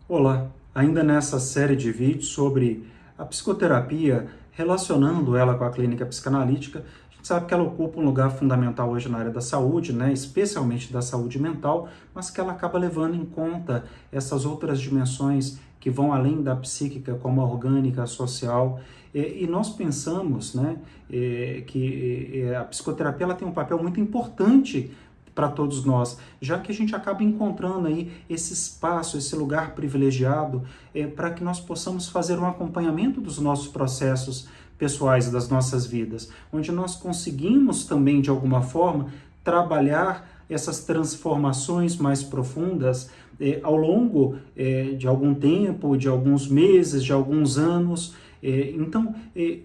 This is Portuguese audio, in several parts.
Olá, ainda nessa série de vídeos sobre a psicoterapia, relacionando ela com a clínica psicanalítica, a gente sabe que ela ocupa um lugar fundamental hoje na área da saúde, né, especialmente da saúde mental, mas que ela acaba levando em conta essas outras dimensões que vão além da psíquica, como a orgânica, a social, e nós pensamos, né, que a psicoterapia ela tem um papel muito importante para todos nós, já que a gente acaba encontrando aí esse espaço, esse lugar privilegiado para que nós possamos fazer um acompanhamento dos nossos processos pessoais, das nossas vidas, onde nós conseguimos também, de alguma forma, trabalhar essas transformações mais profundas ao longo de algum tempo, de alguns meses, de alguns anos. Então,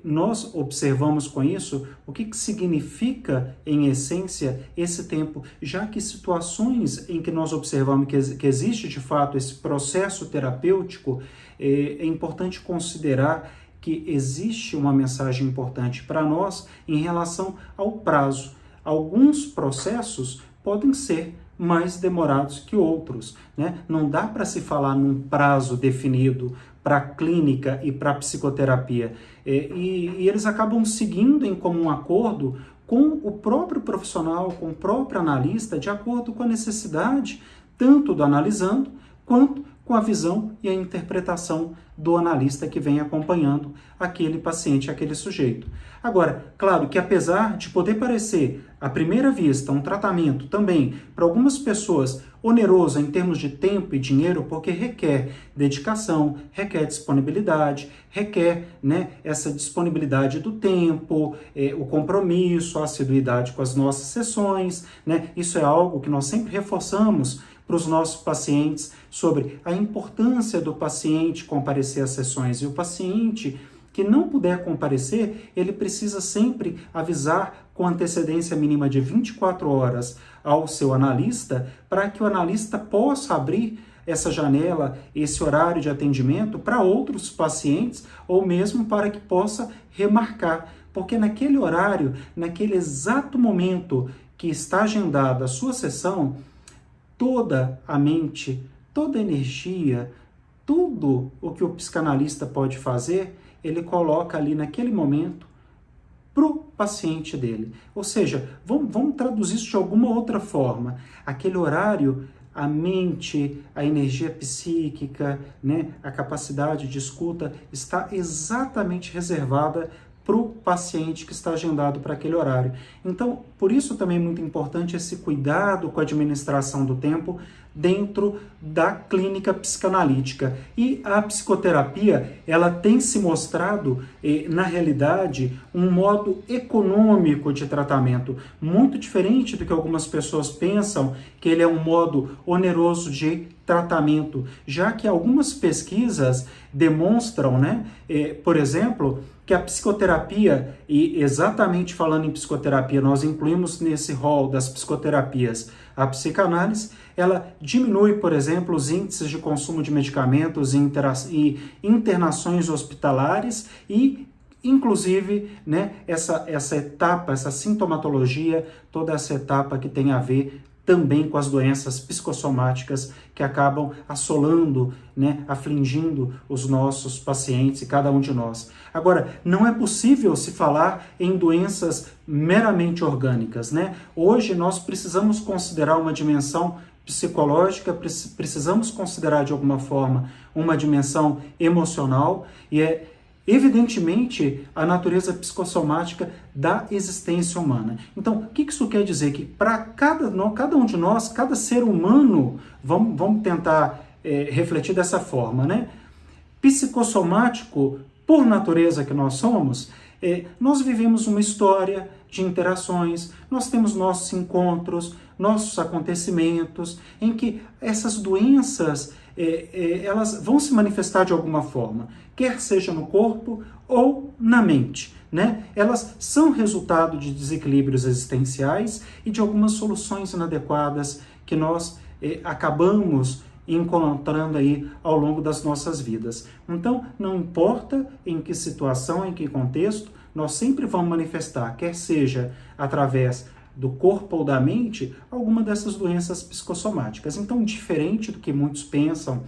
nós observamos com isso o que significa, em essência, esse tempo, já que situações em que nós observamos que existe, de fato, esse processo terapêutico, é importante considerar que existe uma mensagem importante para nós em relação ao prazo. Alguns processos podem ser mais demorados que outros, né? Não dá para se falar num prazo definido para a clínica e para a psicoterapia. E eles acabam seguindo em comum acordo com o próprio profissional, com o próprio analista, de acordo com a necessidade, tanto do analisando, quanto com a visão e a interpretação do analista que vem acompanhando aquele paciente, aquele sujeito. Agora, claro que apesar de poder parecer, à primeira vista, um tratamento também, para algumas pessoas, oneroso em termos de tempo e dinheiro, porque requer dedicação, requer disponibilidade, requer, né, essa disponibilidade do tempo, o compromisso, a assiduidade com as nossas sessões, né? Isso é algo que nós sempre reforçamos para os nossos pacientes sobre a importância do paciente comparecer às sessões. E o paciente que não puder comparecer, ele precisa sempre avisar com antecedência mínima de 24 horas ao seu analista, para que o analista possa abrir essa janela, esse horário de atendimento para outros pacientes, ou mesmo para que possa remarcar. Porque naquele horário, naquele exato momento que está agendada a sua sessão, toda a mente, toda a energia, tudo o que o psicanalista pode fazer, ele coloca ali naquele momento para o paciente dele. Ou seja, vamos traduzir isso de alguma outra forma. Aquele horário, a mente, a energia psíquica, né, a capacidade de escuta está exatamente reservada para o paciente que está agendado para aquele horário. Então, por isso também é muito importante esse cuidado com a administração do tempo dentro da clínica psicanalítica. E a psicoterapia, ela tem se mostrado, na realidade, um modo econômico de tratamento, muito diferente do que algumas pessoas pensam, que ele é um modo oneroso de tratamento, já que algumas pesquisas demonstram, né, por exemplo, que a psicoterapia, e exatamente falando em psicoterapia, nós incluímos nesse rol das psicoterapias a psicanálise, ela diminui, por exemplo, os índices de consumo de medicamentos e internações hospitalares e, inclusive, né, essa etapa, essa sintomatologia, toda essa etapa que tem a ver também com as doenças psicossomáticas que acabam assolando, né, afligindo os nossos pacientes e cada um de nós. Agora, não é possível se falar em doenças meramente orgânicas, né? Hoje nós precisamos considerar uma dimensão psicológica, precisamos considerar de alguma forma uma dimensão emocional e evidentemente, a natureza psicossomática da existência humana. Então, o que isso quer dizer? Que para cada um de nós, cada ser humano, vamos tentar refletir dessa forma, né? Psicossomático, por natureza que nós somos, nós vivemos uma história de interações, nós temos nossos encontros, nossos acontecimentos, em que essas doenças elas vão se manifestar de alguma forma, quer seja no corpo ou na mente, né? Elas são resultado de desequilíbrios existenciais e de algumas soluções inadequadas que nós acabamos encontrando aí ao longo das nossas vidas. Então, não importa em que situação, em que contexto, nós sempre vamos manifestar, quer seja através do corpo ou da mente, alguma dessas doenças psicossomáticas. Então, diferente do que muitos pensam,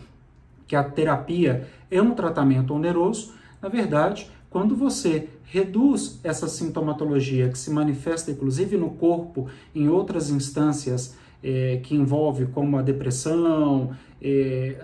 que a terapia é um tratamento oneroso. Na verdade, quando você reduz essa sintomatologia que se manifesta inclusive no corpo em outras instâncias que envolve como a depressão,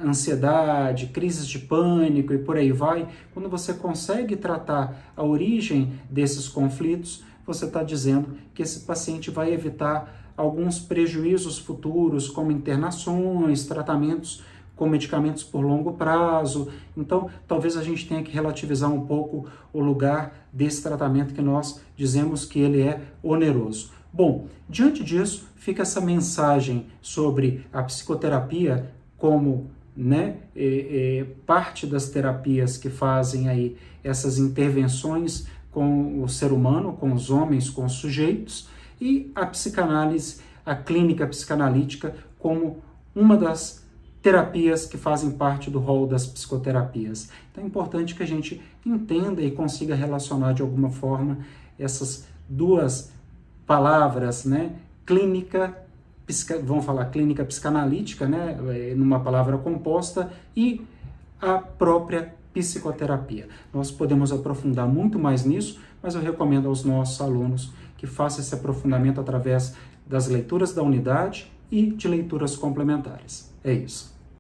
ansiedade, crises de pânico e por aí vai, quando você consegue tratar a origem desses conflitos, você está dizendo que esse paciente vai evitar alguns prejuízos futuros, como internações, tratamentos com medicamentos por longo prazo. Então, talvez a gente tenha que relativizar um pouco o lugar desse tratamento que nós dizemos que ele é oneroso. Bom, diante disso, fica essa mensagem sobre a psicoterapia como parte das terapias que fazem aí essas intervenções com o ser humano, com os homens, com os sujeitos, e a psicanálise, a clínica psicanalítica como uma das terapias que fazem parte do rol das psicoterapias. Então é importante que a gente entenda e consiga relacionar de alguma forma essas duas palavras, clínica, vamos falar clínica psicanalítica, numa palavra composta, e a própria psicoterapia. Nós podemos aprofundar muito mais nisso, mas eu recomendo aos nossos alunos que façam esse aprofundamento através das leituras da unidade e de leituras complementares. É isso.